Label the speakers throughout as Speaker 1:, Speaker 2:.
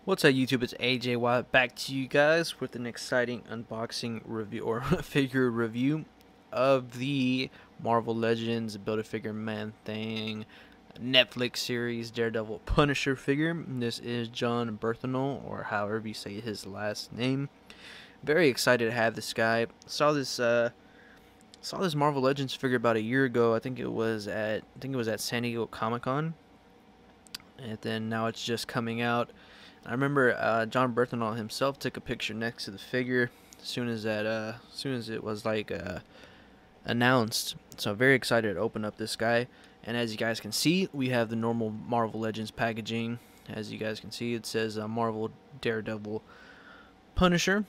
Speaker 1: What's up, YouTube? It's AJY back to you guys with an exciting unboxing review or figure review of the Marvel Legends Build-A-Figure Man-Thing Netflix series Daredevil Punisher figure. This is John Berthenol, or however you say his last name. Very excited to have this guy. Saw this Marvel Legends figure about a year ago. I think it was at San Diego Comic-Con, and then now it's just coming out. I remember John Berthenol himself took a picture next to the figure as soon as it was announced. So I'm very excited to open up this guy. And as you guys can see, we have the normal Marvel Legends packaging. As you guys can see, it says Marvel Daredevil Punisher.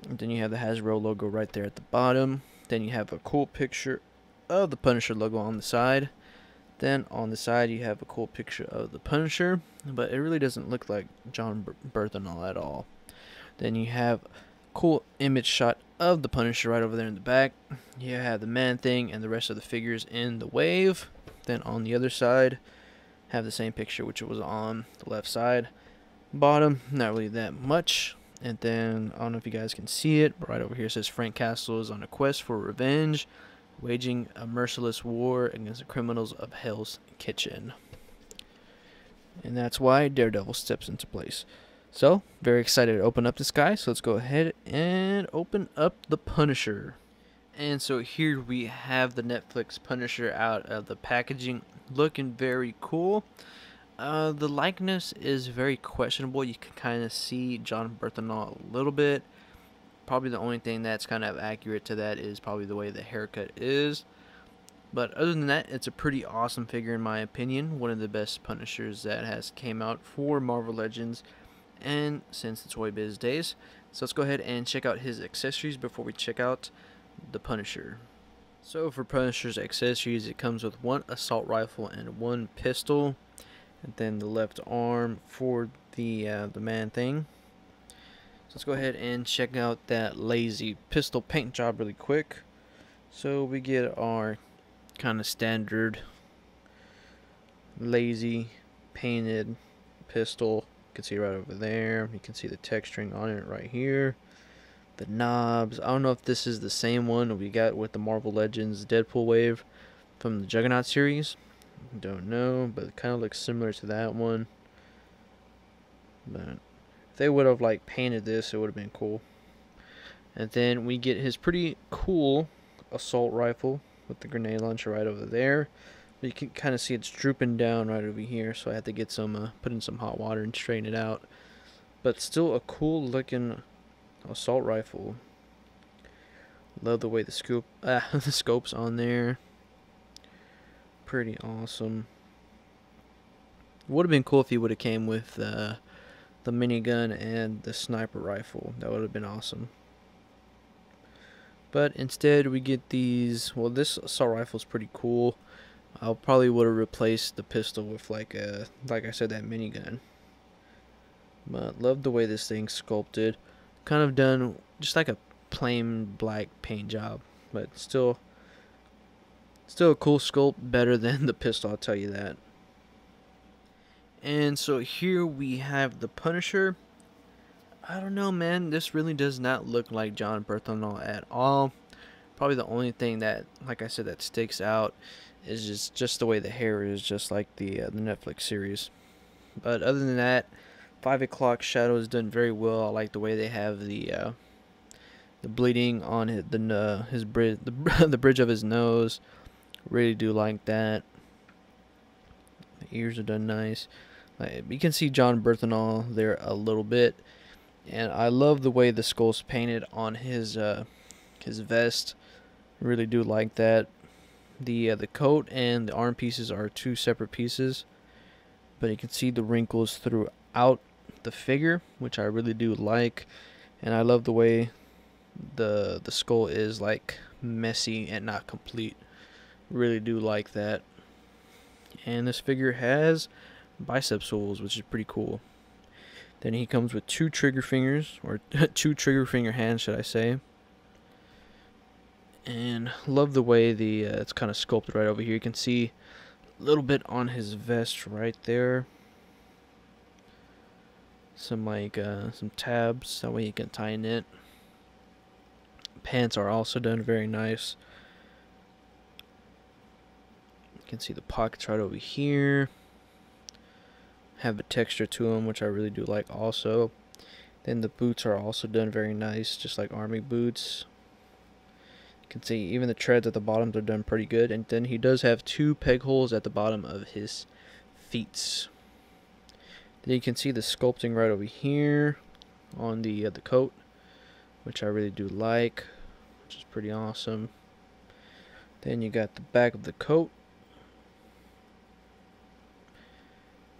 Speaker 1: And then you have the Hasbro logo right there at the bottom. Then you have a cool picture of the Punisher logo on the side. Then on the side you have a cool picture of the Punisher, but it really doesn't look like John Berthenol at all. Then you have a cool image shot of the Punisher right over there in the back. You have the Man-Thing and the rest of the figures in the wave. Then on the other side, have the same picture, which was on the left side. Bottom, not really that much. And then, I don't know if you guys can see it, but right over here it says Frank Castle is on a quest for revenge, waging a merciless war against the criminals of Hell's Kitchen. And that's why Daredevil steps into place. So, very excited to open up this guy. So let's go ahead and open up the Punisher. And so here we have the Netflix Punisher out of the packaging. Looking very cool. The likeness is very questionable. You can kind of see John Berthenol a little bit. Probably the only thing that's kind of accurate to that is probably the way the haircut is. But other than that, it's a pretty awesome figure in my opinion. One of the best Punishers that has came out for Marvel Legends and since the Toy Biz days. So let's go ahead and check out his accessories before we check out the Punisher. So for Punisher's accessories, it comes with one assault rifle and one pistol. And then the left arm for the Man-Thing. Let's go ahead and check out that lazy pistol paint job really quick. So we get our kind of standard lazy painted pistol. You can see right over there. You can see the texturing on it right here. The knobs. I don't know if this is the same one we got with the Marvel Legends Deadpool wave from the Juggernaut series. Don't know, but it kind of looks similar to that one. But if they would have like painted this, it would have been cool. And then we get his pretty cool assault rifle with the grenade launcher right over there. But you can kind of see it's drooping down right over here, so I had to get some put in some hot water and straighten it out. But still a cool looking assault rifle. Love the way the the scope's on there. Pretty awesome. Would have been cool if he would have came with the minigun and the sniper rifle. That would have been awesome. But instead we get these. Well, this assault rifle is pretty cool. I probably would have replaced the pistol with like I said, that minigun. But love the way this thing's sculpted. Kind of done just like a plain black paint job, but still a cool sculpt, better than the pistol, I'll tell you that. And so here we have the Punisher. I don't know, man, this really does not look like John Berthenol at all. Probably the only thing that, like I said, that sticks out is just the way the hair is, just like the Netflix series. But other than that, 5 o'clock shadow is done very well. I like the way they have the bleeding on his bridge, the bridge of his nose. Really do like that. The ears are done nice. You can see John Berthenol there a little bit, and I love the way the skull's painted on his vest. Really do like that. The coat and the arm pieces are two separate pieces, but you can see the wrinkles throughout the figure, which I really do like. And I love the way the skull is like messy and not complete. Really do like that. And this figure has bicep swivels, which is pretty cool. Then he comes with two trigger fingers, or two trigger finger hands, should I say. And love the way it's kind of sculpted right over here. You can see a little bit on his vest right there. some tabs, that way you can tighten it. Pants are also done very nice. You can see the pockets right over here. Have a texture to them, which I really do like also. Then the boots are also done very nice, just like army boots. You can see even the treads at the bottom are done pretty good. And then he does have 2 peg holes at the bottom of his feet. Then you can see the sculpting right over here on the coat, which I really do like, which is pretty awesome. Then you got the back of the coat,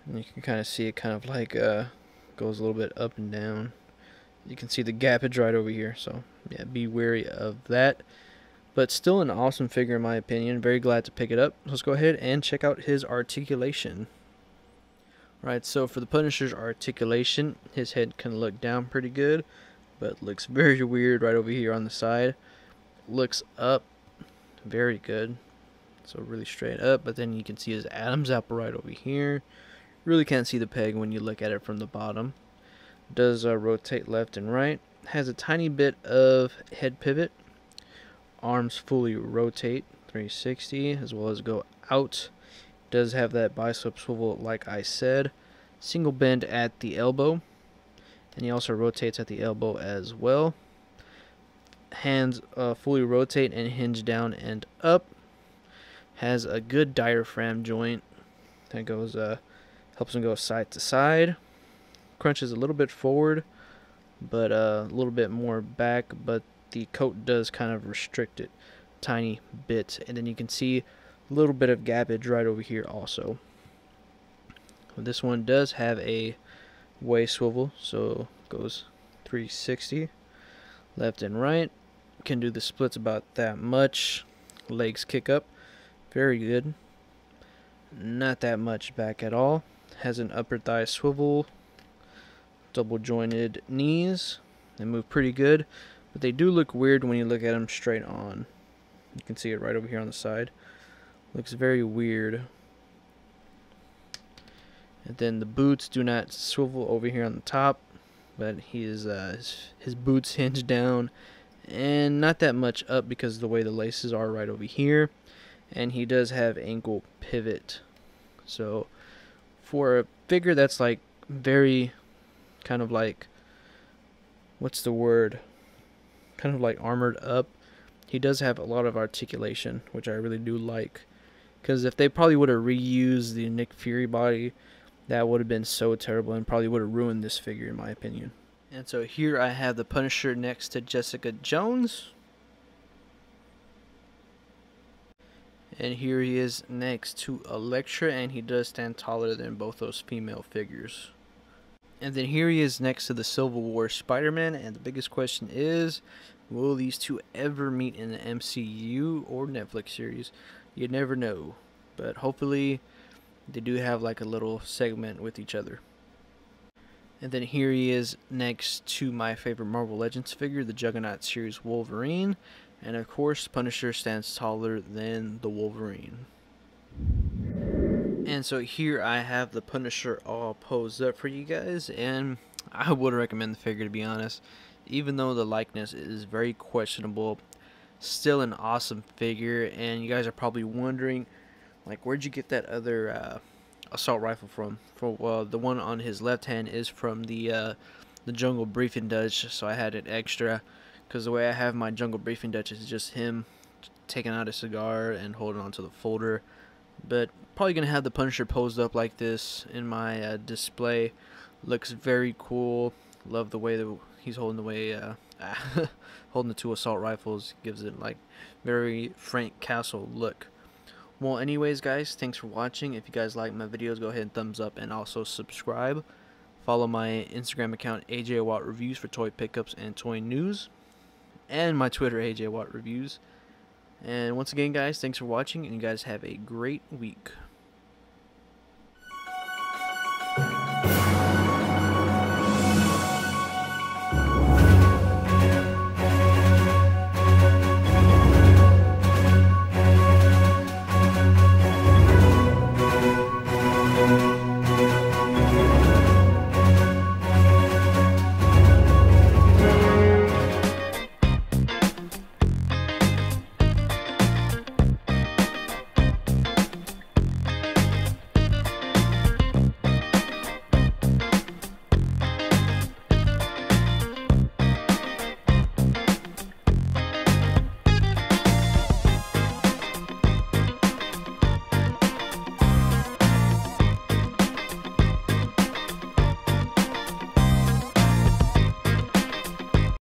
Speaker 1: and you can kind of see it kind of like goes a little bit up and down. You can see the gappage right over here, so yeah, be wary of that. But still an awesome figure in my opinion. Very glad to pick it up. Let's go ahead and check out his articulation. Right, so for the Punisher's articulation, his head can look down pretty good, but looks very weird right over here on the side. Looks up very good, so really straight up, but then you can see his Adam's apple right over here. Really can't see the peg when you look at it from the bottom. Does rotate left and right. Has a tiny bit of head pivot. Arms fully rotate 360 as well as go out. Does have that bicep swivel like I said. Single bend at the elbow, and he also rotates at the elbow as well. Hands fully rotate and hinge down and up. Has a good diaphragm joint that goes helps him go side to side. Crunches a little bit forward, but a little bit more back, but the coat does kind of restrict it tiny bit. And then you can see a little bit of gappage right over here also. This one does have a waist swivel, so goes 360 left and right. Can do the splits about that much. Legs kick up very good, not that much back at all. Has an upper thigh swivel, double jointed knees. They move pretty good, but they do look weird when you look at them straight on. You can see it right over here on the side. Looks very weird. And then the boots do not swivel over here on the top, but his boots hinge down and not that much up because of the way the laces are right over here. And he does have ankle pivot. So for a figure that's like very kind of like, what's the word, kind of like armored up, he does have a lot of articulation, which I really do like. Because if they probably would have reused the Nick Fury body, that would have been so terrible and probably would have ruined this figure in my opinion. And so here I have the Punisher next to Jessica Jones. And here he is next to Elektra, and he does stand taller than both those female figures. And then here he is next to the Civil War Spider-Man, and the biggest question is, will these two ever meet in the MCU or Netflix series? You never know, but hopefully they do have like a little segment with each other. And then here he is next to my favorite Marvel Legends figure, the Juggernaut series Wolverine. And of course, Punisher stands taller than the Wolverine. And so here I have the Punisher all posed up for you guys, and I would recommend the figure, to be honest. Even though the likeness is very questionable, still an awesome figure. And you guys are probably wondering, like, where'd you get that other assault rifle from? Well, the one on his left hand is from the Jungle Briefing Dutch, so I had an extra. Because the way I have my Jungle Briefing Dutch is just him taking out a cigar and holding onto the folder. But probably going to have the Punisher posed up like this in my display. Looks very cool. Love the way that he's holding holding the two assault rifles. Gives it like very Frank Castle look. Well, anyways, guys, thanks for watching. If you guys like my videos, go ahead and thumbs up and also subscribe. Follow my Instagram account, AJ Watt Reviews, for toy pickups and toy news. And my Twitter, AJ Watt Reviews. And once again, guys, thanks for watching, and you guys have a great week.